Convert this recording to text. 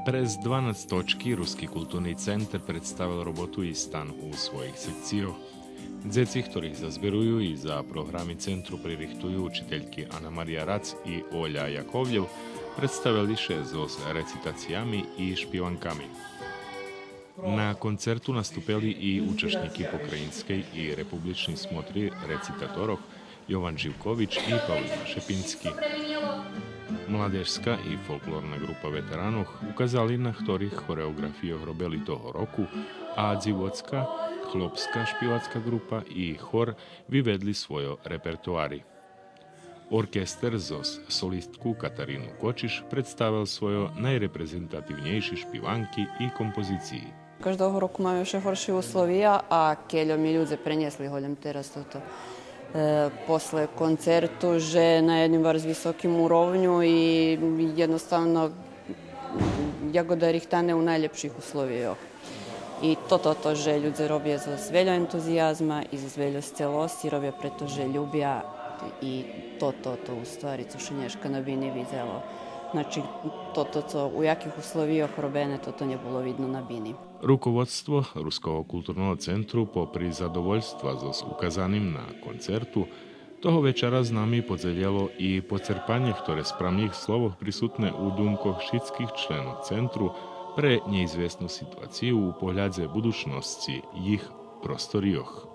Prez 12 točki Ruski kulturni centar predstavil robotu i stan u svojih sekcijo. Dzeci, ktorých zazberujú i za programi centru pririchtujú učiteľky Anna Marija Rac i Olja Jakovljev, predstavili še s recitacijami i špivankami. Na koncertu nastupili i učešníky pokrajinskej i republični smotri recitatorov Jovan Živković i Pavlina Šepinski. Mladežska i folklorna grupa veteranov ukazali na ktorých choreografijoh robili toho roku, a dziwoцka, chlopska špivacka grupa i chor vyvedli svojo repertoári. Orkester zos solistku Katarínu Kočiš predstavil svojo najreprezentativnejší špivanki i kompoziciji. Každého roku majú još horšie uslovija, a keľo mi ľudze preniesli holjam teraz toto. Posle koncertu, že na jednim bar s visokim urovnju i jednostavno Jagoda rihtane u najljepších uslovijoh. I to, že ľudze robia zo zveľo entuzijazma i zo zveľo celosti, robia preto, že ľubia i to u stvari, co še nješka na bini videlo. Znači, co u jakih uslovijoh robene, to ne bolo vidno na bini. Rukovodstvo Ruskого kulturnog centru popri zadovoljstva s ukazanim na koncertu, toho večera s nami podzeljelo i pocerpanje, ktoré spremných slovoh prisutne u dumkoh všetkých členov centru pre neizvesnu situaciju u pohľadze budućnosti jih prostorijoh.